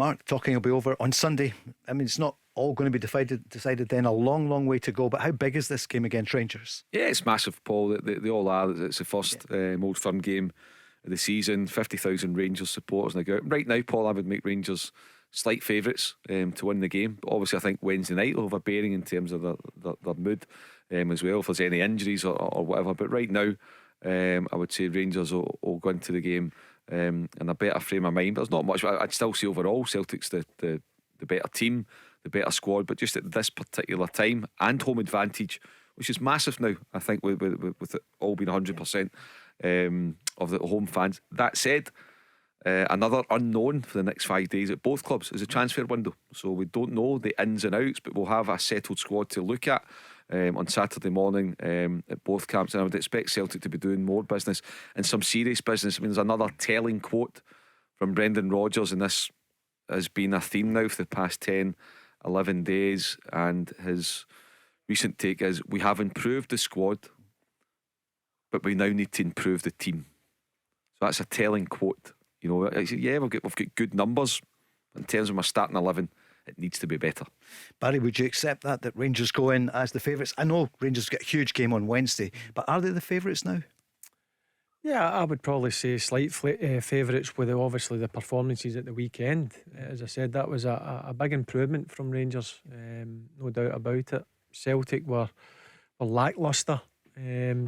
Mark, talking will be over on Sunday. I mean, it's not all going to be decided then, a long way to go. But how big is this game against Rangers? Yeah, it's massive, Paul. They all are. It's the first Old Firm game of the season. 50,000 Rangers supporters in the ground. Right now, Paul, I would make Rangers slight favourites to win the game. But obviously, I think Wednesday night will have a bearing in terms of their mood as well, if there's any injuries or whatever. But right now, I would say Rangers will go into the game in a better frame of mind. There's not much. I'd still say overall Celtic's the better team, the better squad, but just at this particular time and home advantage, which is massive now, I think, with it all being 100% of the home fans. That said, another unknown for the next 5 days at both clubs is a transfer window. So we don't know the ins and outs, but we'll have a settled squad to look at on Saturday morning at both camps. And I would expect Celtic to be doing more business and some serious business. I mean, there's another telling quote from Brendan Rodgers, and this has been a theme now for the past 10-11 days, and his recent take is: we have improved the squad, but we now need to improve the team. So that's a telling quote. You know, yeah, we've got good numbers in terms of my starting 11. It needs to be better. Barry, would you accept that Rangers go in as the favourites? I know Rangers get a huge game on Wednesday, but are they the favourites now? Yeah, I would probably say slight favourites with obviously the performances at the weekend. As I said, that was a big improvement from Rangers, no doubt about it. Celtic were lacklustre,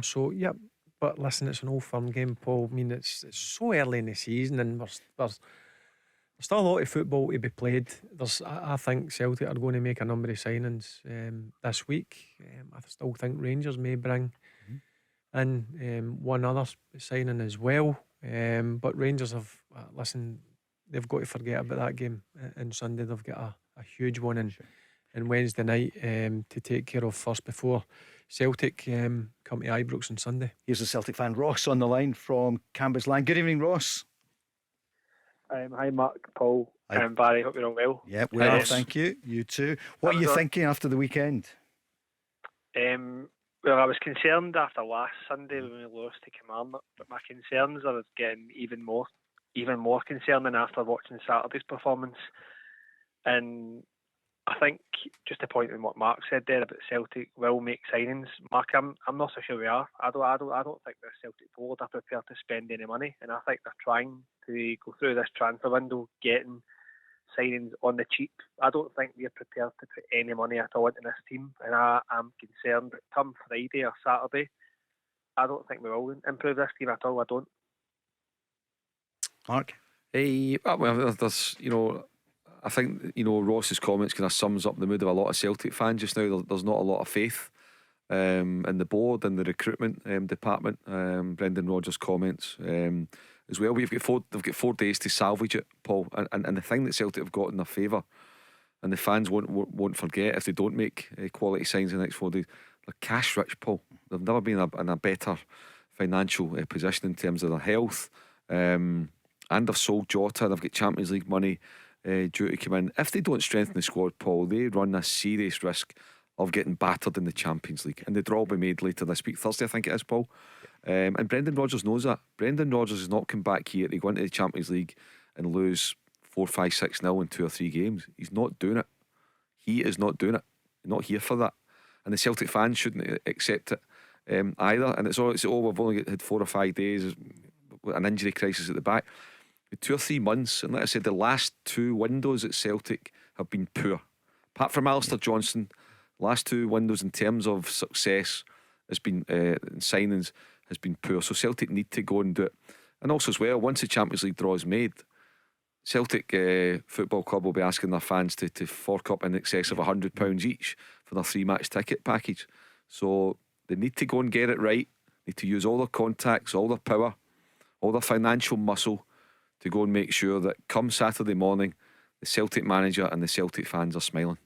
so yeah. But listen, it's an Old Firm game, Paul. I mean, it's so early in the season, and there's still a lot of football to be played. I think Celtic are going to make a number of signings this week. I still think Rangers may bring in one other signing as well. But Rangers have, they've got to forget about that game on Sunday. They've got a huge one in Wednesday night to take care of first before Celtic come to Ibrox on Sunday. Here's a Celtic fan, Ross, on the line from Cambuslang. Good evening, Ross. Hi Mark, Paul and Barry, hope you're all well. Yeah, we are, thank you. You too. What are you thinking after the weekend? Well, I was concerned after last Sunday when we lost to Kilmarnock, but my concerns are getting even more concerning after watching Saturday's performance. And I think, just to point on what Mark said there about Celtic will make signings, Mark, I'm not so sure we are. I don't think the Celtic board are prepared to spend any money, and I think they're trying to go through this transfer window getting signings on the cheap. I don't think we're prepared to put any money at all into this team, and I'm concerned that come Friday or Saturday, I don't think we will improve this team at all. I don't. Mark? Well, there's, I think, Ross's comments kind of sums up the mood of a lot of Celtic fans just now. There's not a lot of faith in the board and the recruitment department. Brendan Rodgers' comments as well. They've got 4 days to salvage it, Paul. And the thing that Celtic have got in their favour, and the fans won't forget if they don't make quality signs in the next 4 days, they're cash rich, Paul. They've never been in a better financial position in terms of their health. And they've sold Jota. They've got Champions League money due to come in. If they don't strengthen the squad, Paul, they run a serious risk of getting battered in the Champions League, and the draw will be made later this week, Thursday I think it is, Paul. And Brendan Rodgers knows that. Brendan Rodgers has not come back here to go into the Champions League and lose 4-5-6-0 in 2 or 3 games. He's not doing it. He is not doing it. He's not here for that, and the Celtic fans shouldn't accept it either. And it's we've only had 4 or 5 days, an injury crisis at the back. 2 or 3 months, and like I said, the last 2 windows at Celtic have been poor. Apart from Alistair Johnson, last 2 windows in terms of success has been signings has been poor. So Celtic need to go and do it. And also as well, once the Champions League draw is made, Celtic Football Club will be asking their fans to fork up in excess of £100 each for their 3-match ticket package. So they need to go and get it right. Need to use all their contacts, all their power, all their financial muscle to go and make sure that come Saturday morning, the Celtic manager and the Celtic fans are smiling.